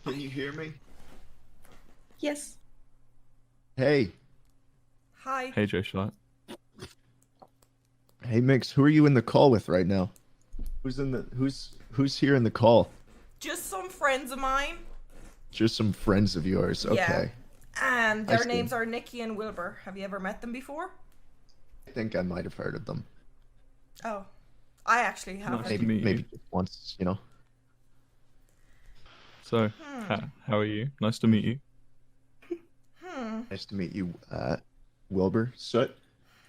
Can you hear me? Yes. Hey. Hi. Hey, Joe Schlatt. Hey, Minx, who are you in the call with right now? Who's here in the call? Just some friends of mine. Just some friends of yours. Okay. Yeah. And their see. names are Nikki and Wilbur. Have you ever met them before? I think I might have heard of them. Oh. I actually haven't. Nice to meet you. Maybe just once, you know. So, how are you? Nice to meet you. Nice to meet you, Wilbur. Soot.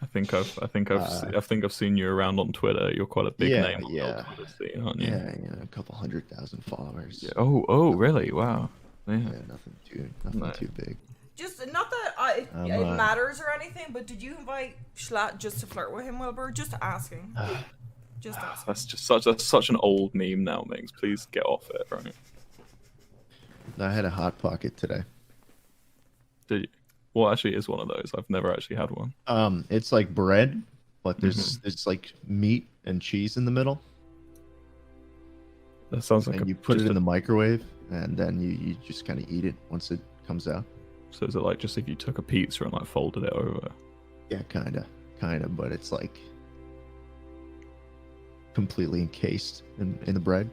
I think I've seen you around on Twitter. You're quite a big name on the Twitter scene, aren't you? Yeah, a couple 100,000 followers. Yeah. Oh, really? Wow. Yeah. Nothing too big. Just not that it matters or anything, but did you invite Schlatt just to flirt with him, Wilbur? Just asking. Just asking. That's such an old meme now, Minx. Please get off it, right? I had a hot pocket today. Did you? Well, actually, is one of those. I've never actually had one. It's like bread, but there's like meat and cheese in the middle. That sounds like. And you put it in the microwave, and then you just kind of eat it once it comes out. So is it like just if you took a pizza and like folded it over? Yeah, kind of, but it's like completely encased in the bread.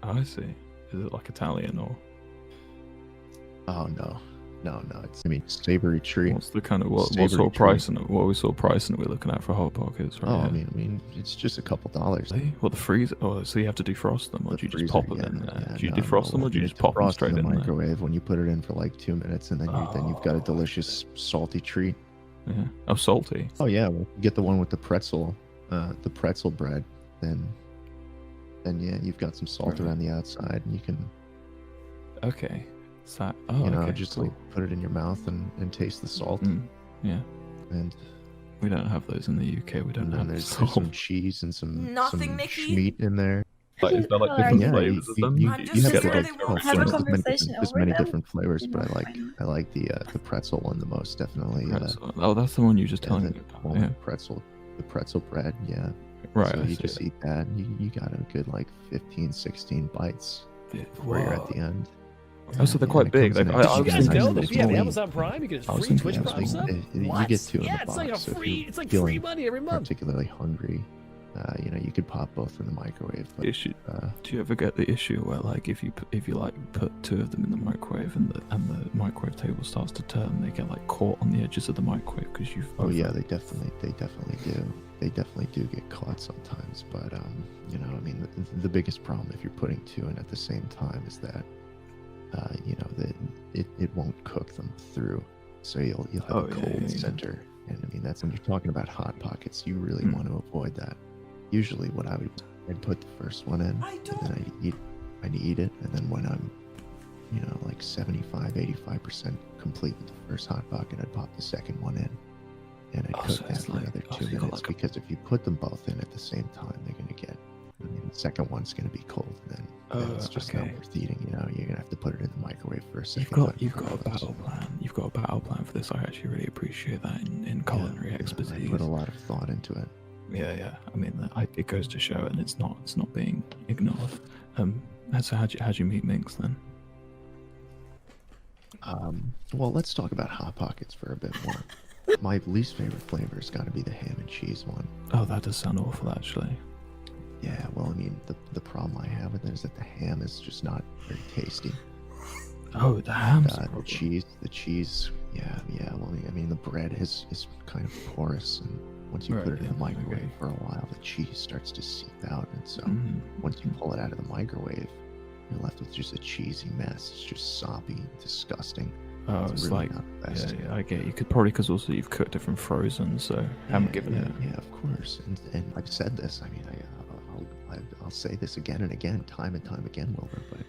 Oh, I see. Is it like Italian or? Oh no. Savory treat. What's the kind of what sort of pricing? What sort of pricing are we looking at for hot pockets? Right. Oh, I mean, it's just a couple dollars. Well, the freezer. Oh, so you have to defrost them, or do you just pop them in there? Yeah, Do you defrost them, or do you just pop them straight in the there? microwave when you put it in for like 2 minutes, and then you've got a delicious salty treat. Yeah. Oh, salty. Oh yeah, well, you get the one with the pretzel bread. Then yeah, you've got some salt around the outside, and you can. Okay. Okay, just cool. like put it in your mouth and taste the salt. Yeah. And we don't have those in the UK. We don't have there's salt. some cheese and some Nikki? meat in there. Like, is there like different flavors of them? You I'm just have sure like they won't have a there's conversation many over them. different flavors, but I like the pretzel one the most, definitely. Oh, that's the one you just telling me about. Yeah. The pretzel bread, yeah. Right. So you just eat that, and you got a good like 15, 16 bites before you're at the end. Oh, so they're quite big. Did you guys know that if you have Amazon Prime, you get a free Twitch Prime sub? You get two in the Yeah, it's box. like a So if free. you're It's like feeling free money every month. particularly hungry, you could pop both in the microwave. But, Do you ever get the issue where like if you like put two of them in the microwave and the microwave table starts to turn, they get like caught on the edges of the microwave because you've. Oh yeah, they definitely do. They definitely do get caught sometimes. But the biggest problem if you're putting two in at the same time is that. It won't cook them through, so you'll have a cold center, and I mean that's when you're talking about hot pockets. You really want to avoid that. Usually, what I'd put the first one in, and then I'd eat it, and then when I'm, like 75-85% complete with the first hot pocket, I'd pop the second one in, and I'd cook that for another 2 minutes because if you put them both in at the same time, they're gonna get. The second one's going to be cold, then it's just not worth eating. You're going to have to put it in the microwave for a second. You've got a battle plan. You've got a battle plan for this. I actually really appreciate that in culinary expertise. I put a lot of thought into it. Yeah. I mean, it goes to show, and it's not being ignored. So how'd you meet Minx then? Well, let's talk about hot pockets for a bit more. My least favorite flavor has got to be the ham and cheese one. Oh, that does sound awful, actually. Yeah, well, I mean, the problem I have with it is that the ham is just not very tasty. Oh, the ham's the cheese, yeah. Well, I mean, the bread is kind of porous, and once you put it in the microwave for a while, the cheese starts to seep out, and so once you pull it out of the microwave, you're left with just a cheesy mess. It's just soppy, disgusting. Oh, it's really like, not the best. Yeah, I get it. You could probably, because also you've cooked it from frozen, so haven't given it. Yeah, of course. And I've said this. I mean, I'll say this again and again, time and time again, Wilbur. But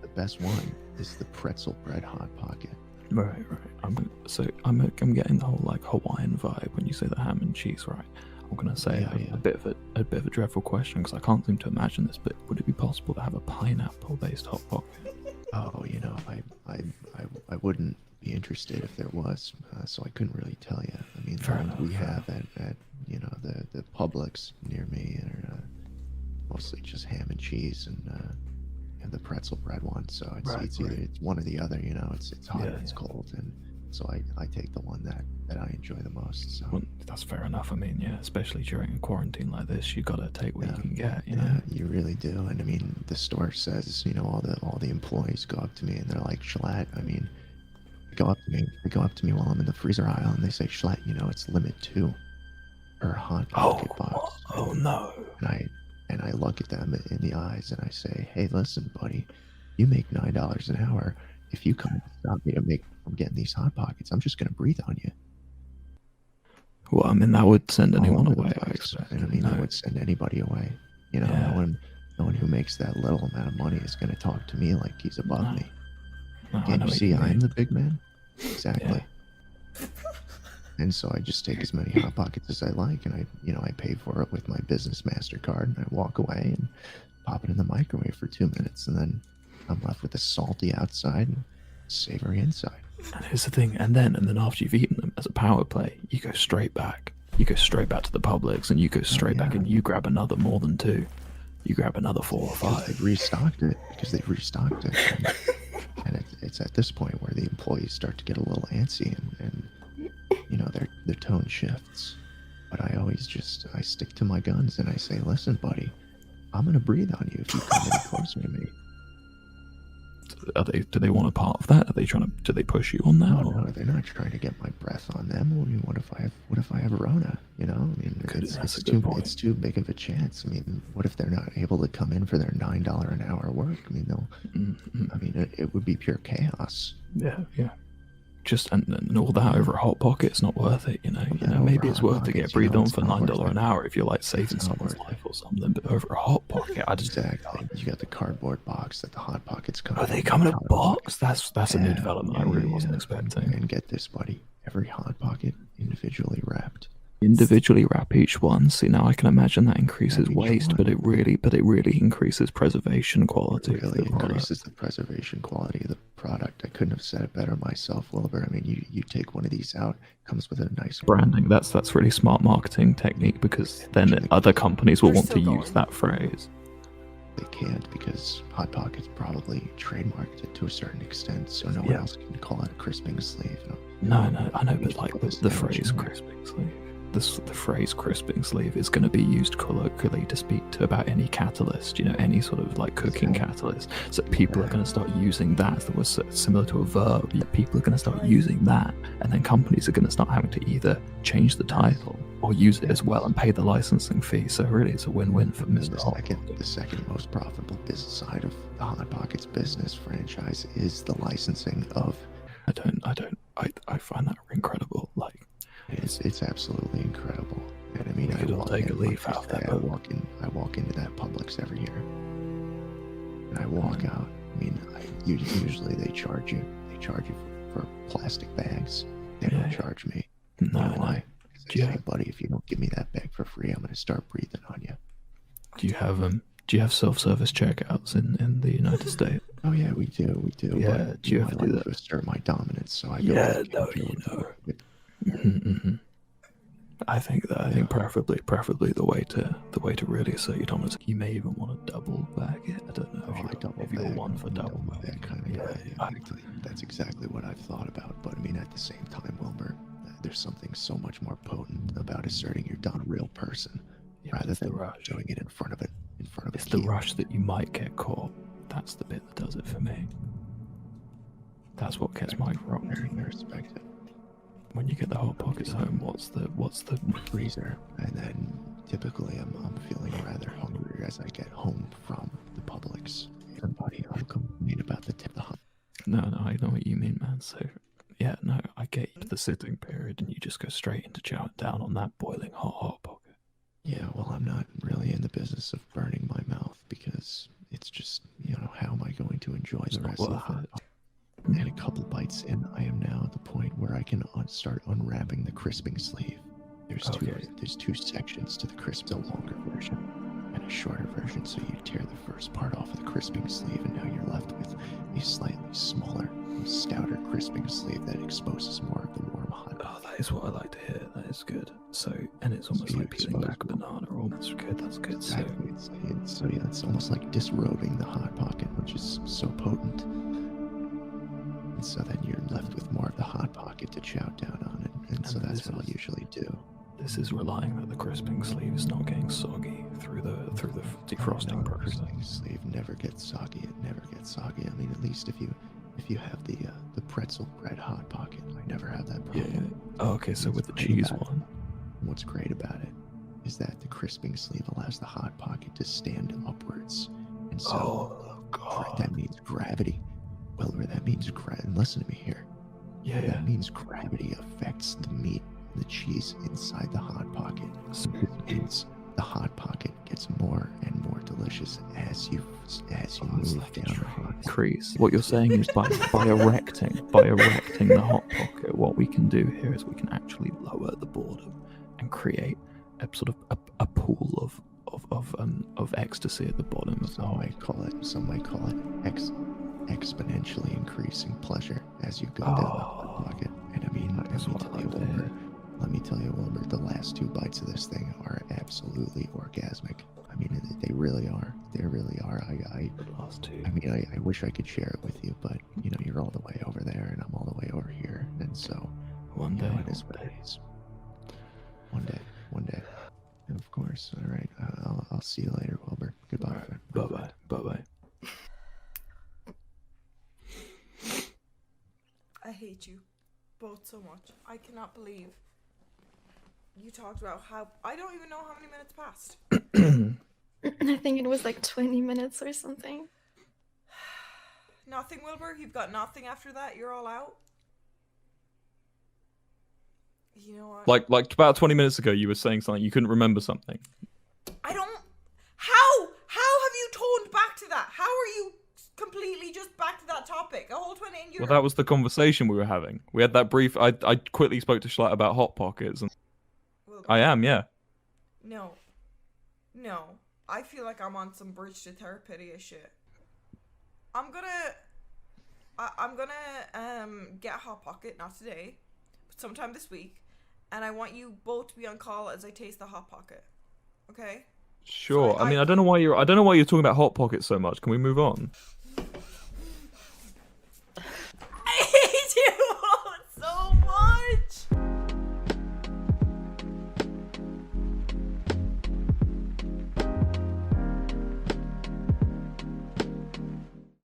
the best one is the pretzel bread hot pocket. Right. I'm getting the whole like Hawaiian vibe when you say the ham and cheese, right? I'm gonna say a bit of a dreadful question because I can't seem to imagine this, but would it be possible to have a pineapple-based hot pocket? Oh, I wouldn't be interested if there was, so I couldn't really tell you. I mean, the ones we have at the Publix near me are mostly just ham and cheese and the pretzel bread one, so it's either it's one or the other. You know, it's hot or it's cold, and so I take the one that I enjoy the most. So well, that's fair enough. I mean, yeah, especially during a quarantine like this, you gotta take what you can get. You know, yeah, you really do. And I mean, the store says, you know, all the employees go up to me and they're like, Schlatt, I mean, they go up to me while I'm in the freezer aisle and they say, Schlatt, you know, it's limit 2 per hot pocket box. Oh no. And I look at them in the eyes and I say, hey, listen, buddy, you make $9 an hour. If you come and stop me from getting these hot pockets, I'm just gonna breathe on you. Well, I mean, that would send anyone away, I expect. And I mean, that would send anybody away. You know, no one who makes that little amount of money is going to talk to me like he's above me. Can't you see I'm the big man? Exactly. Yeah. And so I just take as many hot pockets as I like, and I pay for it with my business MasterCard, and I walk away and pop it in the microwave for 2 minutes, and then I'm left with a salty outside and savory inside. And here's the thing, and then after you've eaten them as a power play, you go straight back. You go straight back to the Publix, and you go straight back and you grab another more than 2. You grab another 4 or 5. They've restocked it. And it's at this point where the employees start to get a little antsy and you know, their tone shifts. But I stick to my guns and I say, listen, buddy, I'm gonna breathe on you if you come any closer to me. Do they want a part of that? Do they push you on that? No, they're not trying to get my breath on them. I mean, what if I have Rona? You know, I mean, it's too big of a chance. I mean, what if they're not able to come in for their $9 an hour work? I mean, it would be pure chaos. Yeah. Just and all that over a hot pocket, it's not worth it, you know. Maybe it's worth to get breathed on for $9 an hour if you're like saving someone's life or something. But over a hot pocket, exactly. You got the cardboard box that the hot pockets come. Oh, they come in a box. That's a new development I really wasn't expecting. And get this, buddy, every hot pocket individually wrapped. Individually wrap each one. See, now I can imagine that increases waste, but it really increases preservation quality. It really increases the preservation quality of the product. I couldn't have said it better myself, Wilbur. I mean, you take one of these out, comes with a nice branding. That's really smart marketing technique, because then other companies will want to use that phrase. They can't, because Hot Pockets probably trademarked it to a certain extent, so no one else can call it a crisping sleeve. No, I know, but like the phrase crisping sleeve. The phrase crisping sleeve is going to be used colloquially to speak to about any catalyst, you know, any sort of like cooking catalyst. So people are going to start using that. That was similar to a verb. People are going to start using that, and then companies are going to start having to either change the title or use it as well and pay the licensing fee. So really, it's a win-win for Mr. Hot. The second most profitable business side of the Hot Pockets business franchise is the licensing of. I find that incredible. Like. It's absolutely incredible, and I mean, I walk into that Publix every year, and I walk out. I mean, usually they charge you for plastic bags. They don't charge me. No, you know why? Say, buddy, if you don't give me that bag for free, I'm going to start breathing on you. Do you have self-service checkouts in the United States? Oh yeah, we do. Yeah, but, do you have to do that? To assert my dominance, so I go. I think preferably the way to really assert your dominance. You may even want to double bag it. I don't know if you're one for double bag. That's exactly what I've thought about. But I mean, at the same time, Wilbur, there's something so much more potent about asserting you're done a real person rather than doing it in front of It's the rush that you might get caught. That's the bit that does it for me. That's what gets my rock. I respect it. When you get the Hot Pockets home, what's the freezer? And then typically I'm feeling rather hungry as I get home from the Publix. Somebody will complain about the tip of the hot. No, I know what you mean, man. So yeah, no, I get you to the sitting period, and you just go straight into chowing down on that boiling hot Pocket. Yeah, well, I'm not really in the business of burning my mouth, because it's just, you know, how am I going to enjoy the rest of the hot pocket? And a couple bites in, I am now at the point where I can start unwrapping the crisping sleeve. There's two sections to the crisp, a longer version and a shorter version. So you tear the first part off of the crisping sleeve, and now you're left with a slightly smaller, stouter crisping sleeve that exposes more of the warm hot. Oh, is what I like to hear. That is good. So, and it's almost like peeling back a banana. Almost good. That's good. Exactly. So yeah, it's almost like disrobing the Hot Pocket, which is so potent. And so then you're left with more of the Hot Pocket to chow down on it. And so that's what I'll usually do. This is relying that the crisping sleeve is not getting soggy through the defrosting process. The crisping sleeve never gets soggy. It never gets soggy. I mean, at least if you have the pretzel bread Hot Pocket, I never have that problem. Yeah. Oh, okay, so with the cheese one. What's great about it is that the crisping sleeve allows the Hot Pocket to stand upwards. And so that means gravity. Wilbur, that means and listen to me here. Yeah. That means gravity affects the meat and the cheese inside the Hot Pocket. So it means the Hot Pocket gets more and more delicious as you move like down the Hot Crease. What you're saying is by erecting the Hot Pocket, what we can do here is we can actually lower the boredom and create a sort of a pool of ecstasy at the bottom of the hot. Some might call it exponentially increasing pleasure as you go down the Hot Pocket. And I mean, let me tell you, Wilbur, the last 2 bites of this thing are absolutely orgasmic. I mean, they really are. They really are. I wish I could share it with you, but you know, you're all the way over there, and I'm all the way over here, and so one day it is what it is. One day. And of course. All right. I'll see you later, Wilbur. Goodbye. Right. Bye. I hate you both so much. I cannot believe you talked about how I don't even know how many minutes passed. I think it was like 20 minutes or something. Nothing, Wilbur? You've got nothing after that? You're all out? You know what? Like about 20 minutes ago, you were saying something. You couldn't remember something. I don't... How have you toned back to that? How are you completely just back to that topic? A whole 20 in Europe? Well, that was the conversation we were having. We had that brief... I quickly spoke to Schlatt about Hot Pockets. And Wilbur. I am, yeah. No. I feel like I'm on some bridge to therapy shit. I'm gonna get a Hot Pocket, not today, but sometime this week, and I want you both to be on call as I taste the Hot Pocket. Okay? Sure. So I mean, I don't know why you're talking about Hot Pockets so much. Can we move on?